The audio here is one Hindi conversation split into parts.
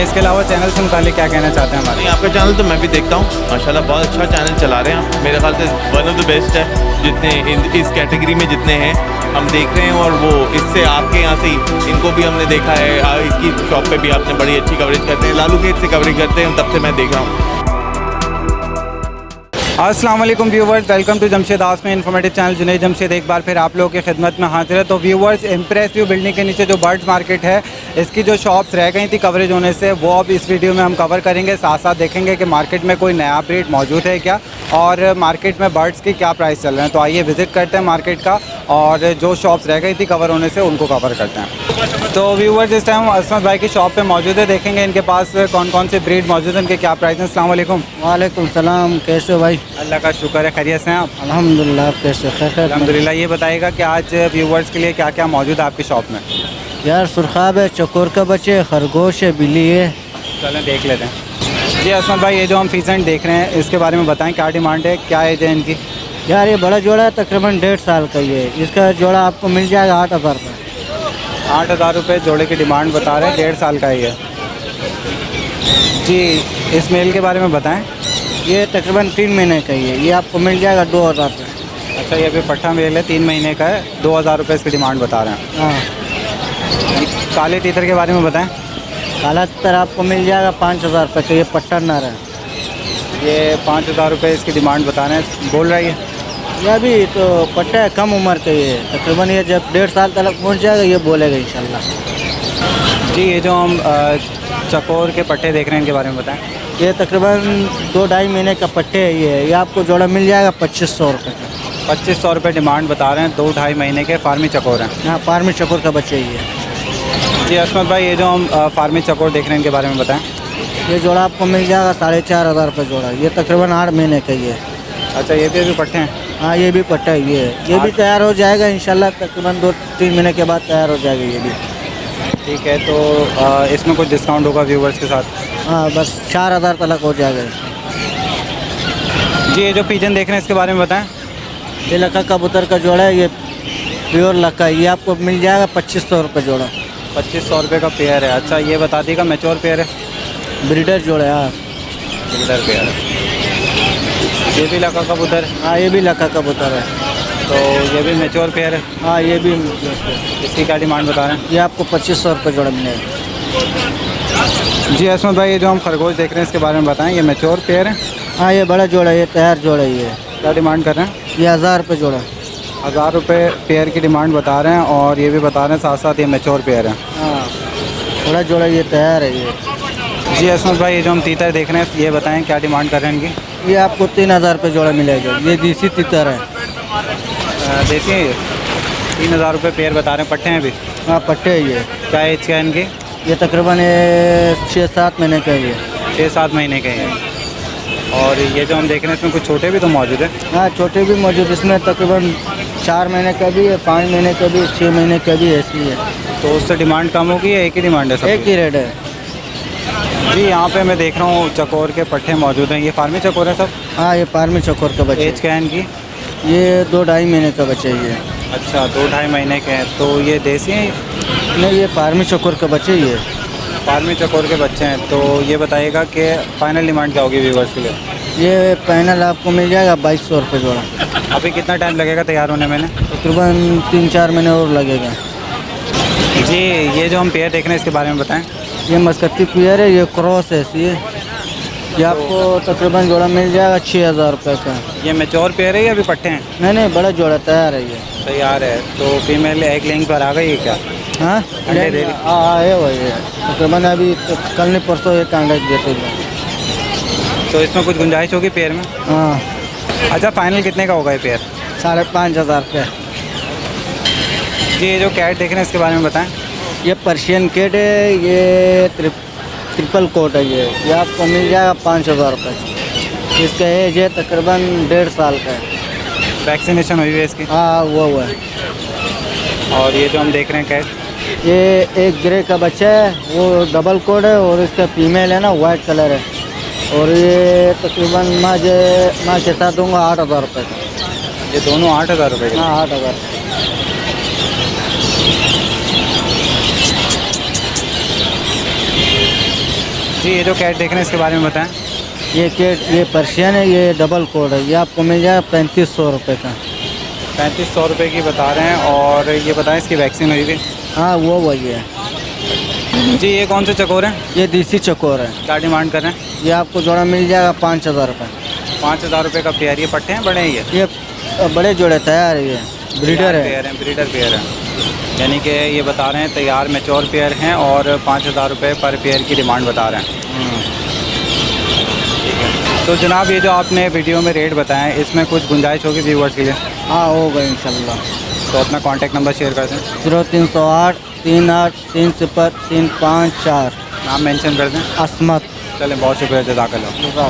इसके अलावा चैनल से मुतालिक क्या कहना चाहते हैं हमारे? नहीं, आपका चैनल तो मैं भी देखता हूँ, माशाल्लाह बहुत अच्छा चैनल चला रहे हैं आप। मेरे ख्याल से वन ऑफ द बेस्ट है जितने इस कैटेगरी में जितने हैं हम देख रहे हैं। और वो इससे आपके यहाँ से ही इनको भी हमने देखा है, इसकी शॉप पे भी आपने बड़ी अच्छी कवरेज करते हैं, लालू गेट से कवरेज करते हैं, तब से मैं देख रहा हूँ। अस्सलाम वालेकुम viewers, welcome to Jamshed Asmi informative channel. Junaid Jamshed एक बार फिर आप लोगों की खिदमत में हाजिर है। तो व्यूवर्स, इम्प्रेसिव बिल्डिंग के नीचे जो बर्ड्स मार्केट है, इसकी जो शॉप्स रह गई थी कवरेज होने से, वो अब इस वीडियो में हम कवर करेंगे। साथ साथ देखेंगे कि मार्केट में कोई नया ब्रीड मौजूद है क्या, और मार्केट में बर्ड्स की क्या प्राइस चल रहे हैं। तो आइए विज़िट करते हैं मार्केट का, और जो शॉप्स रह गई थी कवर होने से उनको कवर करते हैं। तो व्यूवर्स, इस टाइम असमत भाई की शॉप पे मौजूद है, देखेंगे इनके पास कौन कौन से ब्रीड मौजूद हैं, इनके क्या प्राइस हैं। अस्सलाम वालेकुम। वालेकुम सलाम, कैसे हो भाई? अल्लाह का शुक्र है, खैरियत से हैं आप? अल्हम्दुलिल्लाह, आप कैसे? खैर। अल्हम्दुलिल्लाह। ये बताइएगा कि आज व्यूवर्स के लिए क्या क्या मौजूद है आपकी शॉप में? यार सुरखाब है, चकोर का बच्चे, खरगोश है, बिल्ली है। चलें देख लेते हैं। जी असमत भाई, ये जो हम फीसेंट देख रहे हैं इसके बारे में बताएं, क्या डिमांड है, क्या एज है इनकी? यार ये बड़ा जोड़ा है, तकरीबन 1.5 साल का ये। इसका जोड़ा आपको मिल जाएगा 8,000 रुपये। 8,000 रुपये जोड़े की डिमांड बता रहे हैं, 1.5 साल का ही है। जी, इस मेल के बारे में बताएं। ये तकरीबन 3 महीने का ही है, ये आपको मिल जाएगा 2,000 रुपये। अच्छा, ये भी पट्ठा मेल है, 3 महीने का है, 2,000 रुपये इसकी डिमांड बता रहे हैं। हाँ। काले तीतर के बारे में बताएं। काला तीतर आपको मिल जाएगा 5,000 रुपये का, ये पट्टा नर है। ये 5,000 रुपये इसकी डिमांड बता रहे हैं, बोल रहा है ये? ये अभी तो पट्टा है, कम उम्र का ये तकरीबन, ये जब 1.5 साल तक पहुँच जाएगा ये बोलेगा इंशाल्लाह। जी, ये जो हम चकोर के पट्टे देख रहे हैं इनके बारे में बताएं। ये तकरीबन 2-2.5 महीने का पट्टे है ये आपको जोड़ा मिल जाएगा 2,500 रुपये का। 2,500 रुपये डिमांड बता रहे हैं, 2-2.5 महीने के फार्मी चकोर हैं। हाँ, फार्मी चकोर का बच्चा ही है। जी असमत भाई, ये जो हम फार्मी चकोर देख रहे हैं इनके बारे में बताएं। ये जोड़ा आपको मिल जाएगा 4,500 रुपये जोड़ा, ये तकरीबन 8 महीने का ही है। अच्छा, ये भी अभी पट्टे हैं? हाँ, ये भी पट्टा ही है, ये भी तैयार हो जाएगा इंशाल्लाह, तकरीबन 2-3 महीने के बाद तैयार हो जाएगा ये भी। ठीक है, तो इसमें कुछ डिस्काउंट होगा व्यूवर्स के साथ? हाँ, बस 4,000 तक हो जाएगा। जी, ये जो पिजन देख रहे हैं इसके बारे में बताएं। ये लक्का कबूतर का जोड़ा है, ये प्योर लक्का, ये आपको मिल जाएगा 2,500 रुपये जोड़ा। 2,500 रुपये का पेयर है। अच्छा, ये बता दीजिएगा मैच्योर पेयर है? ब्रीडर जोड़ा है। हाँ, ब्रीडर पेयर है। ये भी लका कबूतर? हाँ, ये भी लक्का कबूतर है। तो ये भी मैच्योर पेयर है? हाँ, ये भी। इसकी क्या डिमांड बता रहे हैं? ये आपको 2,500 रुपये जोड़ा मिलेगा। जी असमत भाई, ये जो हम खरगोश देख रहे हैं इसके बारे में बताएं। ये मैच्योर पेयर है? हाँ, ये बड़ा जोड़ा है, ये तैयार जोड़ा ही है। क्या डिमांड कर रहे हैं? ये 1,000 रुपये जोड़ा। 1,000 रुपये पेयर की डिमांड बता रहे हैं, और ये भी बता रहे हैं साथ साथ ये मैच्योर पेयर है। हाँ, बड़ा जोड़ा ये तैयार है ये। जी असमत भाई, ये जो हम तीतर देख रहे हैं ये बताएं, क्या डिमांड कर रहे हैं इनकी? ये आपको 3,000 रुपये जोड़ा मिलेगा, ये देसी तीतर है। देसी है ये? 3,000 रुपये पेयर बता रहे हैं, पट्टे हैं अभी? हाँ, पट्टे है ये। क्या एज क्या है इनकी? ये तकरीबन 6-7 महीने का ही है। 6-7 महीने के हैं। और ये जो हम देख रहे हैं इसमें कुछ छोटे भी तो मौजूद है? हाँ, छोटे भी मौजूद, इसमें तकरीबन 4 महीने का भी है, 5 महीने का भी, 6 महीने का भी ऐसी है। तो उससे डिमांड कम होगी या एक ही डिमांड है सब? एक ही रेट है। जी, यहाँ पे मैं देख रहा हूँ चकोर के पट्टे मौजूद हैं। ये फार्मी चकोर है सब? हाँ, ये फार्मी चकोर का बच्चा। एज क्या है इनकी? ये 2-2.5 महीने का बच्चा ही है। अच्छा, 2-2.5 महीने के हैं। तो ये देसी हैं? नहीं, ये फार्मी चकोर का बच्चा ही है। फार्मी चकोर के बच्चे हैं। तो ये बताइएगा कि फ़ाइनल डिमांड क्या होगी व्यूवर्स के लिए? ये पैनल आपको मिल जाएगा 2,200 रुपये जोड़ा। अभी कितना टाइम लगेगा तैयार होने में? तकरीबन 3-4 महीने और लगेगा। जी, ये जो हम पेयर देख रहे हैं इसके बारे में बताएं। ये मस्कती पेयर है, ये क्रॉस है ये। ये आपको तकरीबन जोड़ा मिल जाएगा 6,000 रुपये का। ये मैच्योर पेयर है या अभी पट्टे हैं? नहीं, बड़ा जोड़ा तैयार है ये। तैयार है। तो फीमेल एग लेइंग पर आ गई है क्या? हाँ, अंडे दे रही? हाँ, है वही है। तकरीबन अभी तो कल नहीं परसों एक अंडा देते हैं। तो इसमें कुछ गुंजाइश होगी पेयर में? हाँ। अच्छा, फाइनल कितने का होगा ये पेयर? 5,500 रुपये। जी, ये जो कैट देख रहे हैं इसके बारे में बताएं। ये पर्शियन कैट है, ये ट्रिपल कोट है ये आपको मिल जाएगा 5,000 रुपये। इसका एज है तकरीबन 1.5 साल का है। वैक्सीनेशन हुई है इसकी? हाँ, वो हुआ है। और ये जो हम देख रहे हैं कैट, ये एक ग्रे का बच्चा है, वो डबल कोड है, और इसका फीमेल है ना वाइट कलर है। और ये तकरीबन माँ के साथ दूँगा 8,000 रुपये का। ये दोनों 8,000 रुपये के? हाँ, 8,000। जी ये जो कैट देख रहे हैं इसके बारे में बताएं। ये पर्शियन है, ये डबल कोड है, ये आपको मिल जाएगा 3500 रुपये का। 3500 रुपये की बता रहे हैं। और ये बताएं इसकी वैक्सीन हुई थी? हाँ वो वही है। जी ये कौन से चकोर हैं? ये देसी चकोर है, क्या डिमांड कर रहे हैं? ये आपको जोड़ा मिल जाएगा 5000 रुपये। 5000 रुपये का पेयर। ये पट्टे हैं बड़े हैं ये? बड़े जोड़े तैयार है, ये ब्रीडर है। पेयर हैं, ब्रीडर पेयर हैं। यानी कि ये बता रहे हैं तैयार मैच्योर पेयर हैं और 5000 रुपये पर पेयर की डिमांड बता रहे हैं। तो जनाब ये जो आपने वीडियो में रेट बताएं इसमें कुछ गुंजाइश होगी व्यूवर्स के लिए? हाँ होगा इंशाल्लाह। तो अपना कॉन्टैक्ट नंबर शेयर कर दें। 0308 38 30 354। नाम मेंशन कर दें। असमत। चलें, बहुत शुक्रिया, जज़ाकल्लाह।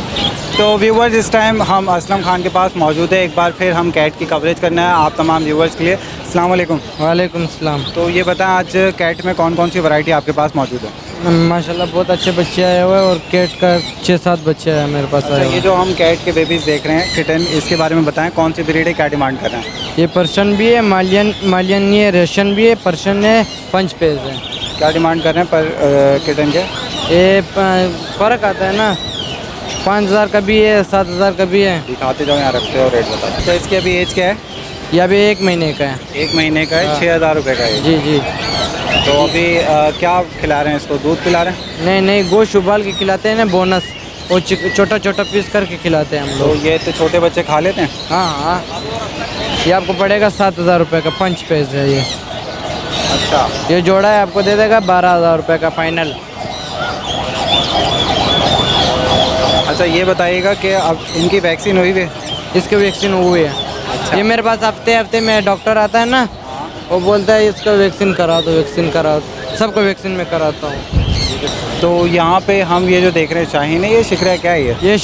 तो व्यूवर्स इस टाइम हम असलम खान के पास मौजूद है। एक बार फिर हम कैट की कवरेज करना है आप तमाम व्यूवर्स के लिए। अस्सलाम वालेकुम। वालेकुम सलाम। तो ये बताएं आज कैट में कौन कौन सी वैरायटी आपके पास मौजूद है? माशाल्लाह बहुत अच्छे बच्चे आए हुए हैं और कैट का 6-7 बच्चे हैं मेरे पास आए हुए। ये जो हम कैट के बेबीज़ देख रहे हैं किटन, इसके बारे में बताएं कौन सी ब्रीड है, क्या डिमांड कर रहे हैं? ये पर्शियन भी है, मालियन ये रेशन भी है, पर्शियन है, पंच पेज है। क्या डिमांड कर रहे हैं पर किटन के? ये फ़र्क आता है ना, 5000 का भी है, 7000 का भी है। दिखाते जाओ, यहाँ रखते हो रेट बताओ। तो इसकी अभी एज क्या है? ये अभी 1 महीने का है। 1 महीने का है, 6000 रुपये का है। जी जी। तो अभी क्या खिला रहे हैं इसको? दूध पिला रहे हैं? नहीं गोश्त उबाल के खिलाते हैं ना, बोनस और छोटा छोटा पीस करके खिलाते हैं हम तो लोग। ये तो छोटे बच्चे खा लेते हैं? हाँ। ये आपको पड़ेगा 7000 रुपये का, पंच पेज है ये। अच्छा। ये जोड़ा है आपको दे देगा 12000 रुपये का फाइनल। अच्छा ये बताइएगा कि अब इनकी वैक्सीन हुई है? इसकी वैक्सीन हुई है। अच्छा। ये मेरे पास हफ्ते में डॉक्टर आता है ना, वो बोलता है इसका वैक्सीन करा दो, वैक्सीन करा दो। सबको वैक्सीन में कराता हूँ। तो यहाँ पे हम ये जो देख रहे हैं शाहीन है, ये शिकरा है, क्या है ये? ये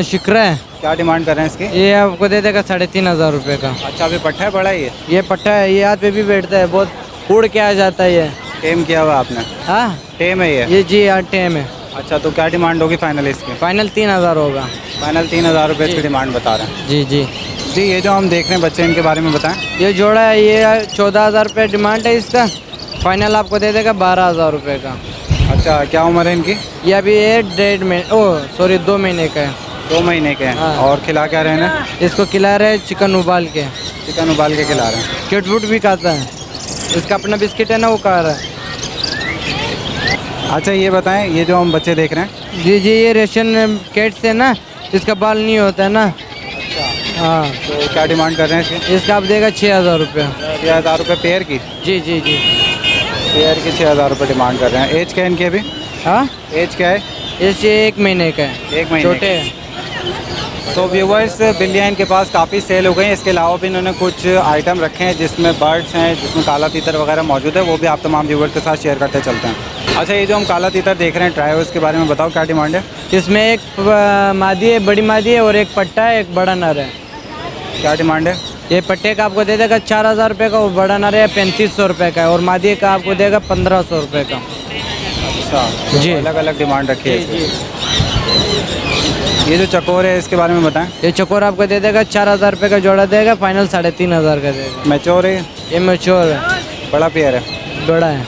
शिकरा है। क्या डिमांड कर रहे हैं इसकी? ये आपको दे देगा 3500 रुपये का। अच्छा अभी पट्टा है, बड़ा है ये पट्टा है, ये हाथ पे भी बैठता है, बहुत उड़ के आ जाता है ये। टेम किया हुआ आपने? हाँ टेम है ये? ये जी हाँ टेम है। अच्छा तो क्या डिमांड होगी फाइनल इसकी? फाइनल 3000 होगा। फाइनल 3000 रुपये इसकी डिमांड बता रहे हैं। जी जी जी ये जो हम देख रहे हैं बच्चे, इनके बारे में बताएं। ये जोड़ा है, ये 14000 रुपये डिमांड है इसका। फाइनल आपको दे देगा 12000 रुपये का। अच्छा क्या उम्र है इनकी? ये अभी ये 2 महीने का है। 2 महीने के हैं। हाँ। और खिला क्या रहे हैं? इसको खिला रहे हैं चिकन उबाल के। चिकन उबाल के खिला रहे हैं। किट वुट भी खाता है, इसका अपना बिस्किट है ना, वो खा रहा है। अच्छा ये बताएं, ये जो हम बच्चे देख रहे हैं? जी जी, ये रेशन कैट से ना, इसका बाल नहीं होता है ना। अच्छा। हाँ। तो क्या डिमांड कर रहे हैं इसकी? इसका आप देगा 6000 रुपये। 6000 रुपये पेयर की? जी जी जी। पेयर की 6000 रुपये डिमांड कर रहे हैं। एज क्या है इनकी अभी? हाँ एज क्या है? ये 1 महीने का है। 1 महीने छोटे का। हैं। तो व्यूवर्स बिल्लियाँ इनके पास काफ़ी सेल हो गई हैं। इसके अलावा भी इन्होंने कुछ आइटम रखे हैं जिसमें बर्ड्स हैं, जिसमें काला तीतर वगैरह मौजूद है, वो भी आप तमाम व्यूवर्स के साथ शेयर करते चलते हैं। अच्छा ये जो हम काला तीतर देख रहे हैं ट्राई, उसके बारे में बताओ क्या डिमांड है? इसमें एक मादी है, बड़ी मादी है, और एक पट्टा है, एक बड़ा नर है। क्या डिमांड है? ये पट्टे का आपको दे देगा 4000 रुपये का, और बड़ा नर है 3500 रुपये का, और मादी का आपको देगा 1500 रुपये का। अच्छा जी। अलग अलग डिमांड रखी है जी इसकी। जी। ये जो चकोर है इसके बारे में बताएं। ये चकोर आपको दे देगा 4000 रुपये का जोड़ा देगा, फाइनल 3500 का देगा। मैच्योर है? ये मैच्योर है, बड़ा पेयर है? बड़ा है।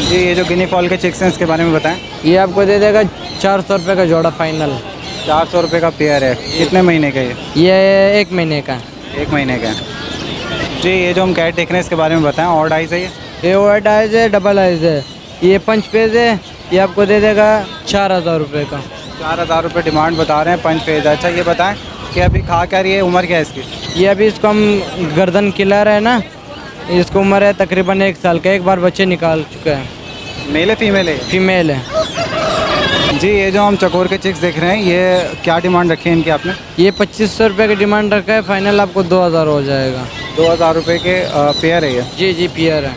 जी ये जो गिनी फॉल के चिक्स हैं इसके बारे में बताएं। ये आपको दे देगा 400 रुपये का जोड़ा फाइनल। 400 रुपये का पेयर है। कितने महीने का ये? ये 1 महीने का। 1 महीने का है। जी ये जो हम कैट देख रहे हैं इसके बारे में बताएं। और आइज है ये वाइट आइज है, डबल आइज है, ये पंच पेज है, ये आपको दे देगा 4000 रुपये का। 4000 रुपये डिमांड बता रहे हैं, पंच पेज। अच्छा ये बताएं कि अभी खा क्या रही है, उम्र क्या है इसकी? ये अभी इसको हम गर्दन खिला रहे हैं ना, इसको उम्र है तकरीबन 1 साल का। एक बार बच्चे निकाल चुका है। मेल है फीमेल है? फीमेल है। जी ये जो हम चकोर के चिक्स देख रहे हैं, ये क्या डिमांड रखी है इनकी आपने? ये 2500 रुपये की डिमांड रखा है, फाइनल आपको 2000 हो जाएगा। 2000 रुपये के पेयर है ये? जी जी पियर है।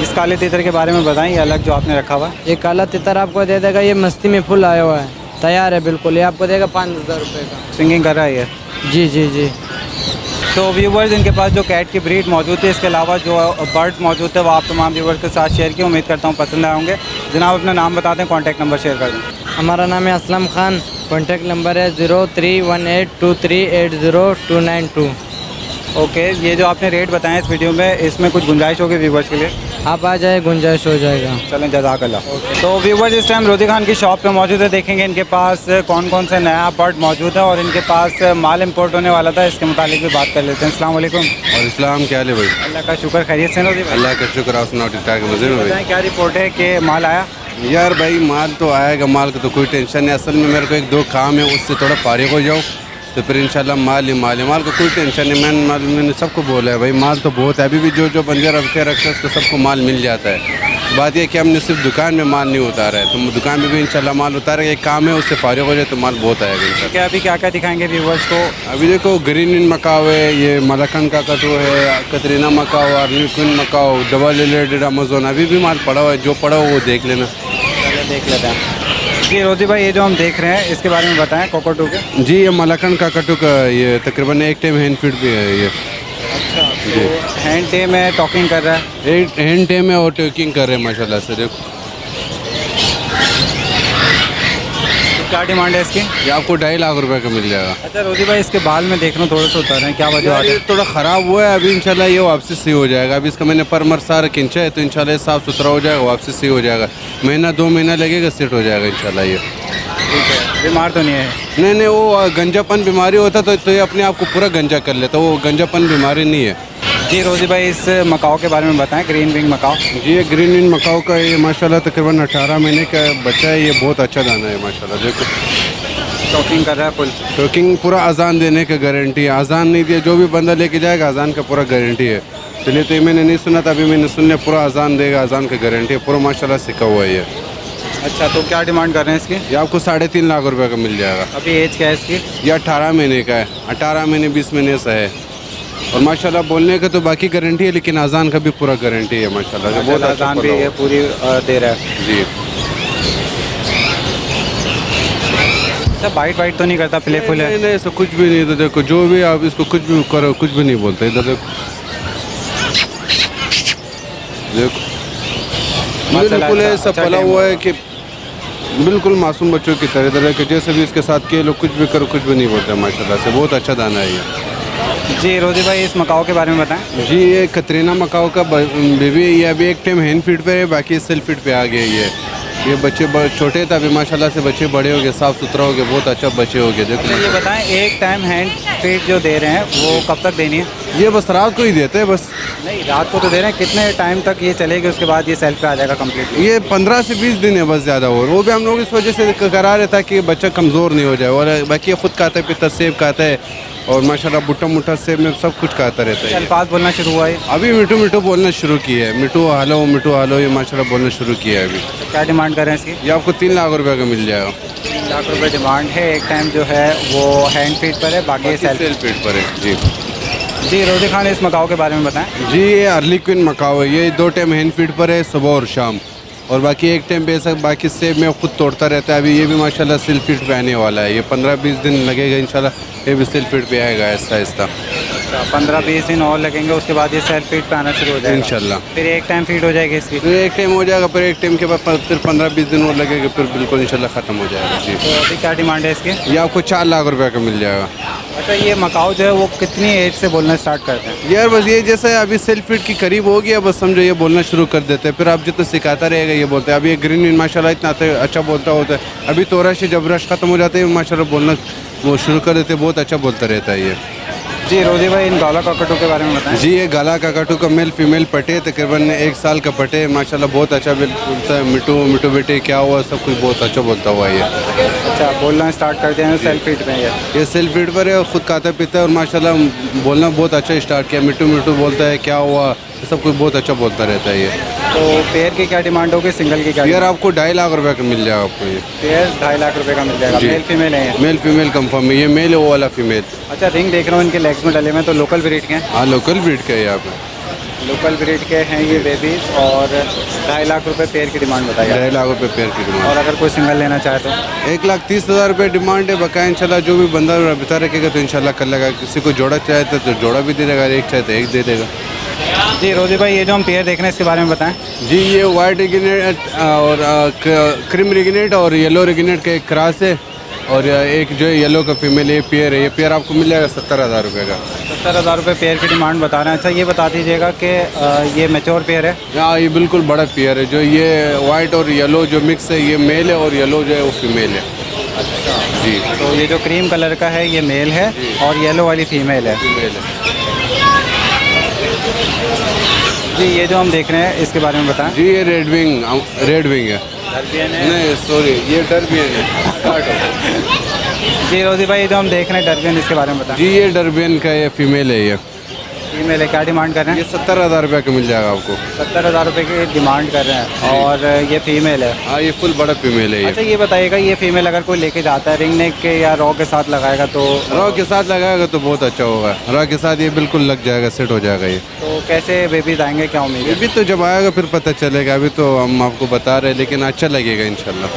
इस काले तीतर के बारे में बताएं, ये अलग जो आपने रखा हुआ है। ये काला तितर आपको दे देगा, ये मस्ती में फुल आया हुआ है, तैयार है बिल्कुल। ये आपको देगा 5000 रुपये का। सिंगिंग कर रहा है ये? जी जी जी। तो व्यूवर्स इनके पास जो कैट की ब्रीड मौजूद है, इसके अलावा जो बर्ड्स मौजूद है वो आप तमाम व्यूवर्स के साथ शेयर किए। उम्मीद करता हूँ पसंद आए होंगे। जनाब अपना नाम बता दें, कॉन्टैक्ट नंबर शेयर कर दें। हमारा नाम है असलम खान, कॉन्टैक्ट नंबर है 0318238029 2। ओके ये जो आपने रेट बताएं इस वीडियो में, इसमें कुछ गुंजाइश होगी व्यूवर्स के लिए? आप आ जाए, गुंजाइश हो जाएगा। चलें, जज़ाकल्लाह। तो व्यूवर्स, इस टाइम रोज़ी खान की शॉप पे मौजूद है। देखेंगे इनके पास कौन कौन से नया बर्ड मौजूद है और इनके पास माल इंपोर्ट होने वाला था, इसके मुतालिक भी बात कर लेते हैं। अस्सलाम वालेकुम। और इस्लाम क्या हाल है भाई? अल्लाह का शुक्र, खैरियत से रोज़ी भाई? अल्लाह का शुक्र, आप सुनाओ ठीक ठाक मज़े में भाई? बताएं क्या रिपोर्ट है कि माल आया? यार भाई माल तो आएगा, माल का तो कोई टेंशन नहीं। असल में मेरे को एक दो काम है, उससे थोड़ा फारिग हो जाऊँ तो फिर इंशाल्लाह माल ही माल है। माल का कोई टेंशन नहीं। मैंने सबको बोला है भाई, माल तो बहुत है। अभी भी जो बंदे रखते हैं उसको सबको माल मिल जाता है। बात यह कि हमने सिर्फ दुकान में माल नहीं उतारा है, तो दुकान में भी इंशाल्लाह माल उतारेगा। एक काम है, उससे फारिग हो जाए तो माल बहुत आएगा इंशाल्लाह। क्या अभी क्या क्या दिखाएंगे व्यूवर्स को? अभी देखो, ग्रीन इन मकाओ है, ये मलकन का कटो है, Catalina macaw, harlequin macaw, double yellow headed Amazon. अभी भी माल पड़ा हुआ है, जो पड़ा हो वो देख लेना। चलो देख लेते हैं। जी रोज़ी भाई, ये जो हम देख रहे हैं इसके बारे में बताएं, कोकोटू के। जी, ये मलकन का कटो का ये तकरीबन एक टाइम हैंड फीड भी है ये। अच्छा, तो हैंड डे में टॉकिंग कर रहा है। एक हैंड टाइम है और टॉकिंग कर रहे हैं माशाल्लाह से। देखो क्या डिमांड है इसकी? ये आपको 2.5 लाख रुपए का मिल जाएगा। अच्छा रोज़ी भाई, इसके बाल में देख रहा हूँ थोड़े से उतर रहे हैं, क्या वजह यार ये है? थोड़ा ख़राब हुआ है, अभी इंशाल्लाह ये वापसी सही हो जाएगा। अभी इसका मैंने पर सारा खिंचा है, तो इंशाल्लाह ये साफ़ सुथरा हो जाएगा, वापसी सही हो जाएगा। महीना 2 महीना लगेगा, सेट हो जाएगा इंशाल्लाह ये। ठीक है, बीमार तो नहीं है? नहीं, वो गंजापन बीमारी होता तो ये अपने आप को पूरा गंजा कर लेता, वो गंजापन बीमारी नहीं है। जी रोज़ी भाई, इस मकाओ के बारे में बताएं, ग्रीन विंग मकाओ। जी, ये ग्रीन इन मकाओ का ये माशाल्लाह तकरीबन 18 महीने का बच्चा है। ये बहुत अच्छा दाना है माशाल्लाह। देखो टॉकिंग कर रहा है फुल। टॉकिंग पूरा अजान देने का गारंटी है। अजान नहीं दिया जो भी बंदा लेके जाएगा, अजान का पूरा गारंटी है। चलिए, तो ये मैंने नहीं सुना था, अभी मैंने सुन लिया। पूरा अजान देगा, अजान का गारंटी है, पूरा माशाल्लाह सीखा हुआ है ये। अच्छा, तो क्या डिमांड कर रहे हैं इसकी? ये आपको 3.5 लाख रुपए का मिल जाएगा। अभी एज क्या है इसकी? ये 18 महीने का है, 18 महीने 20 महीने से है। और माशाल्लाह बोलने का तो बाकी गारंटी है, लेकिन अजान का भी पूरा गारंटी है माशाल्लाह। बहुत बहुत आसान भी ये पूरी दे रहा है। जी। अच्छा, बाइट वाइट तो नहीं करता, प्लेफुल है? नहीं, ऐसा कुछ भी नहीं। तो देखो, जो भी आप इसको कुछ भी करो, कुछ भी नहीं बोलते। इधर देखो, बिल्कुल ऐसा पला हुआ है कि बिल्कुल मासूम बच्चों की तरह कि जैसे भी इसके साथ के लोग कुछ भी करो, कुछ भी नहीं बोलते माशाल्लाह से। बहुत अच्छा दाना है ये। जी रोज़ी भाई, इस मकाओ के बारे में बताएं। जी, ये कतरीना मकाओ का बेबी, ये अभी एक टाइम हैंड फीड पे है, बाकी सेल्फ फीड पे आ गया ये बच्चे छोटे थे, अभी माशाल्लाह से बच्चे बड़े हो गए, साफ़ सुथरा हो गए, बहुत अच्छा बच्चे हो गए। देखो ये बताएं, एक टाइम हैंड फीड जो दे रहे हैं वो कब तक देनी है? ये बस रात को ही देते हैं बस। नहीं, रात को तो दे रहे हैं, कितने टाइम तक ये चलेगी, उसके बाद ये सेल्फ पे आ जाएगा कम्प्लीटली? ये 15 से 20 दिन है बस, ज़्यादा और वो भी हम लोग इस वजह से करा रहे था कि बच्चा कमज़ोर नहीं हो जाए। और बाकी ये खुद खाता है, पीता, सेब खाता है, और माशाल्लाह बुट्टा मुट्टा सेब में सब कुछ खाता रहता है। अल्फाज बोलना शुरू हुआ है? अभी मिठू मिठू बोलना शुरू किया है। मिठू हालो ये माशाल्लाह बोलना शुरू किया है अभी। क्या डिमांड कर रहे हैं इसकी? ये आपको 3 लाख रुपए का मिल जाएगा। 3 लाख रुपए डिमांड है। एक टाइम जो है वो हैंड फीड पर है, बाकी सेल्फ। सेल पेट पर है। जी जी रोज़ी खान, इस मकाओ के बारे में बताएं। जी, ये अर्ली क्वीन मकाओ है। ये 2 टाइम हैंड फीड पर है, सुबह और शाम, और बाकी एक टाइम बेशक बाकी सेब में खुद तोड़ता रहता है। अभी ये भी माशाल्लाह सेल्फ फीड पे आने वाला है। ये 15-20 दिन लगेगा इंशाल्लाह, ये भी सेल्फ फीड पे आएगा आहिस्ता आहिस्ता। 15-20 दिन और लगेंगे, उसके बाद ये सेल्फ फीड पे आना शुरू हो जाएगा इंशाल्लाह। फिर एक टाइम फीड हो जाएगी इसकी? फिर एक टाइम हो जाएगा, फिर एक टाइम के बाद फिर 15-20 दिन और लगेगा, फिर बिल्कुल इंशाल्लाह ख़त्म हो जाएगा। जी। तो अभी क्या डिमांड है इसकी? ये आपको 4 लाख रुपए का मिल जाएगा। अच्छा, ये मकाओ जो है वो कितनी एज से बोलना स्टार्ट करते हैं? यार बस ये जैसे अभी सेल्फ फीड की करीब हो गया, बस समझो ये बोलना शुरू कर देते हैं। फिर आप जितना सिखाता रहेगा ये बोलते हैं। अभी ये ग्रीन इन माशाल्लाह इतना अच्छा बोलता होता है। अभी तो रश जब रश ख़त्म हो जाते हैं माशाल्लाह बोलना वो शुरू कर देते, बहुत अच्छा बोलता रहता है ये। जी रोज़ी भाई, इन गाला काकटों के बारे में बताएं। जी, ये गाला काकटू का मेल फीमेल पटे तकरीबन 1 साल का पटे, माशाल्लाह बहुत अच्छा बोलता है। मिठू बेटे क्या हुआ, सब कुछ बहुत अच्छा बोलता हुआ ये। अच्छा, बोलना स्टार्ट कर दिया है सेल्फ फीड में? ये सेल्फ फीड पर है और ख़ुद खाता पीता है, और माशाल्लाह बोलना बहुत अच्छा स्टार्ट किया। मिठू बोलता है, क्या हुआ, सब कुछ बहुत अच्छा बोलता रहता है ये। तो पेयर की क्या डिमांड होगी, सिंगल की क्या? यार आपको 2.5 लाख रुपए का मिल जाएगा आपको ये। पेयर 2.5 लाख रुपए का मिल जाएगा। जी। मेल फीमेल है ये? मेल फीमेल कंफर्म है। ये मेल है, वो वाला फीमेल। अच्छा, रिंग देख रहा हूँ इनके लेग्स में डले हुए हैं, तो लोकल ब्रीड के हैं? हाँ, लोकल ब्रीड का है यहाँ पे। लोकल ब्रीड के हैं ये बेबीज, और 2.5 लाख रुपए पेयर की डिमांड बताइए। 2.5 लाख रुपए पेयर की डिमांड। और अगर कोई सिंगल लेना चाहे तो? 1,30,000 रुपये डिमांड है। बकाया इंशाल्लाह जो भी बंदा बता रखेगा तो इंशाल्लाह कर लेगा। किसी को जोड़ा चाहे तो जोड़ा भी दे देगा, एक चाहे तो एक दे देगा। जी रोज़ी भाई, ये जो हम पेयर देख रहे हैं इसके बारे में बताएं। जी, ये वाइट रिगिनेट और क्रीम रिगिनेट और येलो रिगिनेट का एक क्रॉस है। और एक जो येलो का फीमेल ये पेयर है, ये पेयर आपको मिल जाएगा 70,000 रुपये का। 70,000 रुपये पेयर की डिमांड बता रहे हैं। अच्छा ये बता दीजिएगा कि ये मैच्योर पेयर है? हाँ, ये बिल्कुल बड़ा पेयर है। जो ये वाइट और येलो जो मिक्स है ये मेल है और येलो जो है वो फीमेल है। अच्छा जी, तो ये जो क्रीम कलर का है ये मेल है और येलो वाली फीमेल है। फीमेल है जी। ये जो हम देख रहे हैं इसके बारे में बताएं। जी। ये रेड विंग है। नहीं सॉरी, ये डर्बियन है। जी रोजी भाई, ये जो हम देख रहे हैं डर्बियन, इसके बारे में बताएं। जी, ये डर्बियन का ये फीमेल है। ये फीमेल है, क्या डिमांड कर रहे ये हैं? 70,000 रुपये का मिल जाएगा आपको। 70,000 रुपये की डिमांड कर रहे हैं और ये फीमेल है। हाँ, ये फुल बड़ा फीमेल है ये। अच्छा ये बताइएगा, ये फीमेल अगर कोई लेके जाता है रिंग नेक के या रॉ के साथ लगाएगा तो रॉ के साथ लगाएगा तो बहुत अच्छा होगा। रॉ के साथ ये बिल्कुल लग जाएगा, सेट हो जाएगा ये। तो कैसे बेबीज आएंगे, क्या उम्मीद है? अभी तो जब आएगा फिर पता चलेगा। अभी तो हम आपको बता रहे हैं, लेकिन अच्छा लगेगा इंशाल्लाह।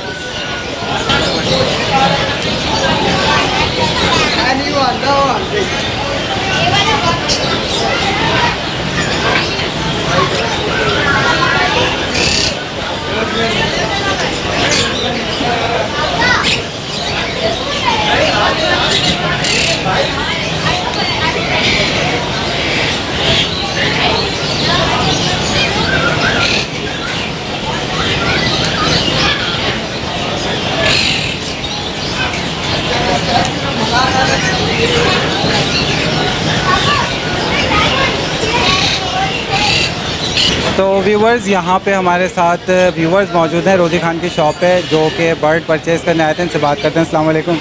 तो व्यूवर्स, यहाँ पे हमारे साथ व्यूवर्स मौजूद हैं। रोजी खान की शॉप है जो कि बर्ड परचेज़ करने आए थे। इनसे बात करते हैं। अस्सलाम वालेकुम।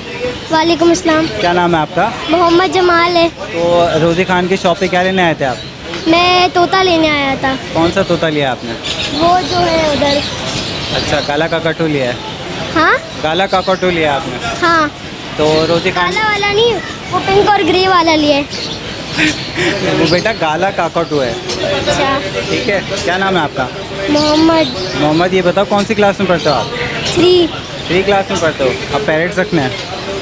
वालेकुम अस्सलाम। क्या नाम है आपका? मोहम्मद जमाल है। तो रोजी खान की शॉप पे क्या लेने आए थे आप? मैं तोता लेने आया था। कौन सा तोता लिया आपने? वो जो है उधर। अच्छा, काला काकाटू लिया है? हाँ काला काकाटू लिया आपने? हाँ। तो रोजी खान काला वाला नहीं, वो पिंक और ग्रे वाला लिए। वो बेटा काला काकाटू है। अच्छा। ठीक है, क्या नाम है आपका? मोहम्मद। मोहम्मद। ये बताओ कौन सी क्लास में पढ़ते हो आप? 3। क्लास में पढ़ते हो। अब पैरेट्स रखने हैं?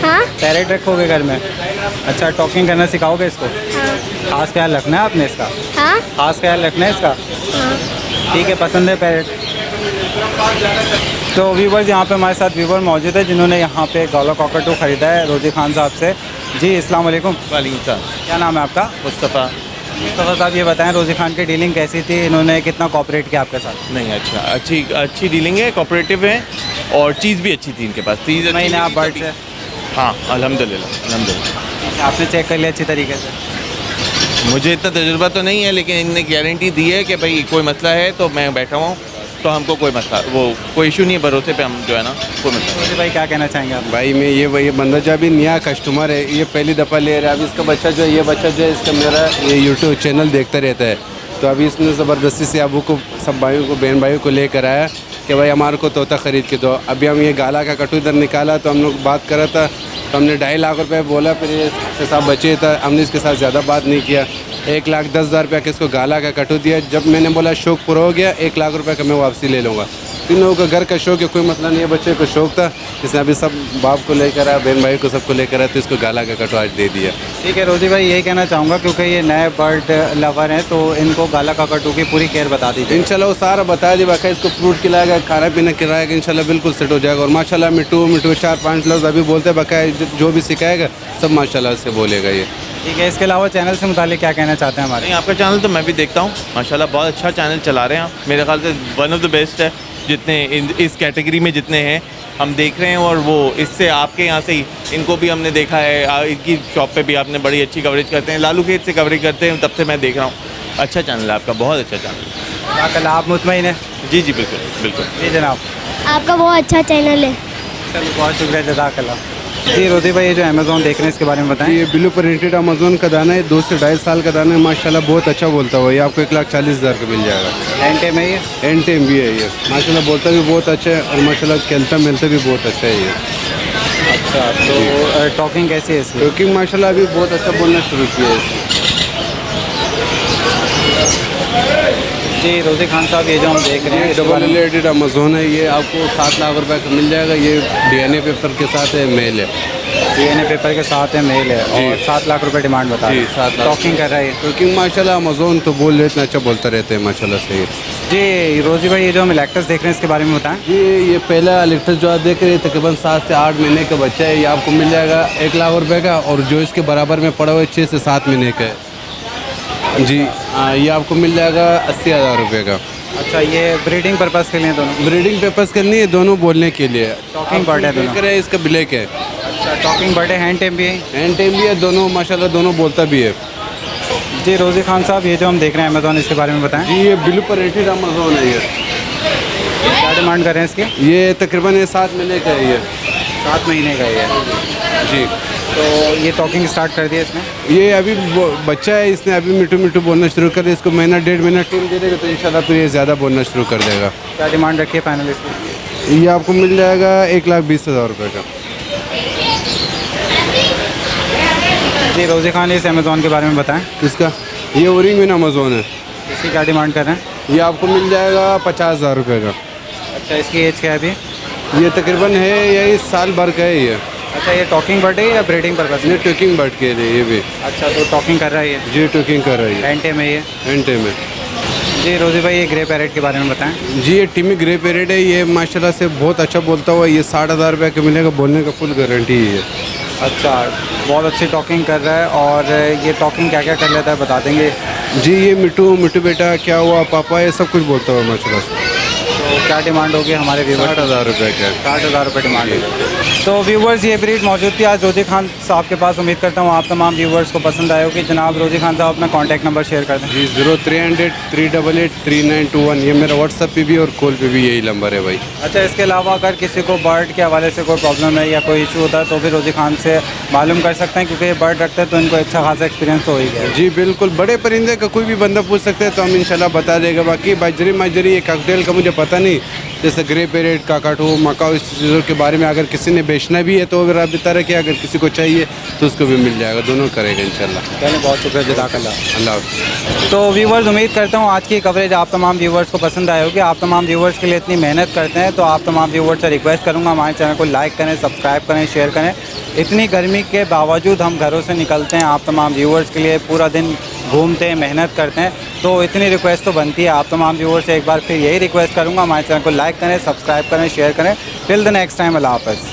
हाँ पैरेट रखोगे घर में? अच्छा, टॉकिंग करना सिखाओगे इसको? हाँ खास ख्याल रखना है आपने इसका? हाँ खास ख्याल रखना है इसका? हाँ। ठीक है, पसंद है पैरेट? तो व्यूवर्स, यहाँ पे हमारे साथ व्यूवर मौजूद है जिन्होंने यहाँ पे काला काकाटू ख़रीदा है रोजी खान साहब से। जी अस्सलाम वालेकुम। वालेकुम सलाम। क्या नाम है आपका? मुस्तफ़ा। मुस्तफ़ा साहब, ये बताएं रोजी खान की डीलिंग कैसी थी? इन्होंने कितना कॉपरेट किया आपके साथ? नहीं, अच्छा, अच्छी डीलिंग है, कोऑपरेटिव है और चीज़ भी अच्छी थी इनके पास। चीज़ अच्छी महीने थी, आप बर्ड से? हाँ अल्हम्दुलिल्लाह। आपने चेक कर लिया अच्छी तरीके से? मुझे इतना तजुर्बा तो नहीं है, लेकिन इनने गारंटी दी है कि भाई कोई मसला है तो मैं बैठा हुआ हूँ, तो हमको कोई मसला कोई इशू नहीं है। भरोसे पे हम जो है ना, कोई मसला नहीं। रोजी भाई, क्या कहना चाहेंगे आप? भाई मैं ये बंदा जो अभी नया कस्टमर है, ये पहली दफ़ा ले रहा है। अभी इसका बच्चा जो है, ये बच्चा जो है इसका मेरा ये यूट्यूब चैनल देखता रहता है। तो अभी इसने ज़बरदस्ती से अबू को, सब भाइयों को, बहन भाइयों को लेकर आया कि भाई हमारे को तोता ख़रीद के दो। अभी हम ये गाला का कटू इधर निकाला तो हम लोग बात कर रहा था, तो हमने 2.5 लाख रुपये बोला। फिर इसके साथ बचे था, हमने इसके साथ ज़्यादा बात नहीं किया। 1,10,000 रुपये का इसको गाला का कटू दिया। जब मैंने बोला शौक पूरा हो गया, 1 लाख रुपये का मैं वापसी ले लूँगा। इन लोगों का घर का शौक है, कोई मसला नहीं है। बच्चे को शौक था, इसने अभी सब बाप को लेकर आया, बहन भाई को सबको लेकर आया, तो इसको गाला का कटू आज दे दिया। ठीक है रोजी भाई, यही कहना चाहूँगा क्योंकि ये नए बर्ड लवर हैं तो इनको गाला काकाटू की पूरी केयर बता दीजिए। इंशाल्लाह वो सारा बता दिया। बाकी इसको फ्रूट खिलाएगा, खाना पीना खिलाएगा, इंशाल्लाह बिल्कुल सेट हो जाएगा। और माशाल्लाह मिट्टू 4-5 लफ्ज़ अभी बोलते हैं। बाकी जो भी सिखाएगा सब माशाल्लाह से बोलेगा ये। ठीक है, इसके अलावा चैनल से मुतालिक क्या कहना चाहते हैं हमारे? नहीं, आपका चैनल तो मैं भी देखता हूँ, माशाल्लाह बहुत अच्छा चैनल चला रहे हैं आप। मेरे ख्याल से वन ऑफ द बेस्ट है जितने इस कैटेगरी में जितने हैं हम देख रहे हैं। और वो इससे आपके यहाँ से ही इनको भी हमने देखा है, इनकी शॉप पे भी आपने बड़ी अच्छी कवरेज करते हैं, लालू खेत से कवरेज करते हैं, तब से मैं देख रहा हूँ। अच्छा चैनल है आपका, बहुत अच्छा चैनल है। कल आप मुतमईन है? जी बिल्कुल बिल्कुल। जी जनाब। आपका बहुत अच्छा चैनल है। चलो बहुत शुक्रिया, जज़ाकल्लाह। जी रोजी भाई, ये जो अमेज़ॉन देख रहे हैं इसके बारे में बताएं। ये ब्लू प्रिंटेड अमेज़ोन का दाना है, 2 से 2.5 साल का दाना है। माशाल्लाह बहुत अच्छा बोलता हुआ, ये आपको 1,40,000 का मिल जाएगा। एंटे में ये एंड टाइम भी है ये। माशाल्लाह बोलता भी बहुत अच्छा है और माशाल्लाह खेलता मिलता भी बहुत अच्छा है ये। अच्छा, तो टॉकिंग कैसी है इसकी? क्योंकि माशाल्लाह अभी बहुत अच्छा बोलना शुरू किया है इसने। जी रोजी खान साहब, ये जो हम देख रहे हैं ये इसके डबल बारे में- रिलेटेड अमेज़ोन है, ये आपको 7 लाख रुपए का मिल जाएगा। ये DNA पेपर के साथ है, मेल है। डीएनए पेपर के साथ है, मेल है और 7 लाख रुपए डिमांड बता जी, रहे हैं। 7 लाख। टॉकिंग कर रहा है ये। क्योंकि माशाल्लाह अमेज़ोन तो बोल रहे इतना अच्छा बोलता रहते हैं माशाल्लाह से। जी रोजी भाई, ये जो हम लैक्टस देख रहे हैं इसके बारे में बताएं। जी ये पहला इलेक्ट्रिक जो आप देख रहे हैं तकरीबन 7 से 8 महीने का बच्चा है, ये आपको मिल जाएगा 1 लाख रुपए का। और जो इसके बराबर में पड़ा हुआ है 6 से 7 महीने का है जी, ये आपको मिल जाएगा 80,000 रुपये का। अच्छा, ये ब्रीडिंग पर्पस के लिए दोनों। ब्रीडिंग पेपर्स करनी है, दोनों बोलने के लिए। टॉकिंग बर्ड है दोनों। देख रहे हैं इसका ब्लैक है, अच्छा, टॉकिंग बर्ड है, हैंड टेम भी है। हैंड टेम भी है, दोनों माशाल्लाह दोनों बोलता भी है। जी रोजी खान साहब, ये जो हम देख रहे हैं अमेजोन, इसके बारे में बताएं। जी ये ब्लू परेटेड अमेज़ोन है, ये क्या डिमांड कर रहे हैं इसकी? ये तकरीबन ये 7 महीने का है ये। 7 महीने का ही है। जी तो ये टॉकिंग स्टार्ट कर दिया इसने। ये अभी बच्चा है, इसने अभी मिठू मिठू बोलना शुरू कर दिया। इसको महीना 1.5 महीना टाइम दे देगा तो इंशाल्लाह फिर ये ज़्यादा बोलना शुरू कर देगा। क्या डिमांड रखी है फाइनल इसकी? ये आपको मिल जाएगा 1,20,000 रुपये का। जी रोजी खान, इस अमेजोन के बारे में बताएं। किसका? ये ओरिंग विन अमेज़ोन है, इसकी क्या डिमांड कर रहे हैं? ये आपको मिल जाएगा 50,000 रुपये का। अच्छा, इसकी एज क्या है अभी? ये तकरीबन है यही साल भर का है ये। अच्छा, ये टॉकिंग बर्ड है या ब्रीडिंग पर्पस ये है? टॉकिंग बर्ड के लिए ये भी। अच्छा, तो टॉकिंग कर रहा है ये। जी टॉकिंग कर रही है, हैंड टेम है ये। एंड टाइम है। जी रोजी भाई, ये ग्रे पैरेट के बारे में बताएं। जी ये टिमी ग्रे पेरेड है, ये माशाल्लाह से बहुत अच्छा बोलता हुआ। ये 60,000 रुपये का मिलेगा, बोलने का फुल गारंटी है। अच्छा, बहुत अच्छी टॉकिंग कर रहा है। और ये टॉकिंग क्या क्या कर लेता है बता देंगे? जी ये मिठू मिठू बेटा, क्या हुआ पापा, ये सब कुछ बोलता हुआ माशाल्लाह से। तो क्या डिमांड होगी हमारे व्यूवर्स? 60,000 रुपये का। 60,000 रुपये डिमांड है। तो व्यूवर्स, ये ब्रीड मौजूद थी आज रोजी खान साहब के पास। उम्मीद करता हूँ आप तमाम व्यूवर्स को पसंद आए होगी। जनाब रोजी खान साहब अपना कॉन्टैक्ट नंबर शेयर कर दें। जी 0300 388 3921, ये मेरा व्हाट्सअप पे भी और कॉल पे भी यही नंबर है भाई। अच्छा, इसके अलावा अगर किसी को बर्ड के हवाले से कोई प्रॉब्लम है या कोई इशू होता है तो भी रोजी खान से मालूम कर सकते हैं, क्योंकि ये बर्ड रखते हैं तो इनको अच्छा खासा एक्सपीरियंस तो हो ही गया है। जी बिल्कुल, बड़े परिंदे का कोई भी बंदा पूछ सकते हैं तो हम इंशाल्लाह बता देगा। बाकी बाजरी ये कॉकटेल का मुझे पता नहीं, जैसे ग्रे पेरेट, काकाटू, मकाओ, इस चीज़ों के बारे में अगर किसी ने बेचना भी है तो रब्ता रखे, अगर किसी को चाहिए तो उसको भी मिल जाएगा, दोनों करेगा इंशाल्लाह। चलिए, बहुत शुक्रिया, जज़ाकल्लाह। अल्लाह हाफ़िज़। तो व्यूवर्स, उम्मीद करता हूँ आज की कवरेज आप तमाम व्यूवर्स को पसंद आए होगी। आप तमाम व्यूवर्स के लिए इतनी मेहनत करते हैं तो आप तमाम व्यूवर्स से रिक्वेस्ट करूँगा हमारे चैनल को लाइक करें, सब्सक्राइब करें, शेयर करें। इतनी गर्मी के बावजूद हम घरों से निकलते हैं आप तमाम व्यूवर्स के लिए, पूरा दिन घूमते हैं, मेहनत करते हैं, तो इतनी रिक्वेस्ट तो बनती है आप तमाम व्यूवर्स से। एक बार फिर यही रिक्वेस्ट करूँगा हमारे चैनल को लाइक करें, सब्सक्राइब करें, शेयर करें। टिल द नेक्स्ट टाइम, अल्लाह हाफ़िज़।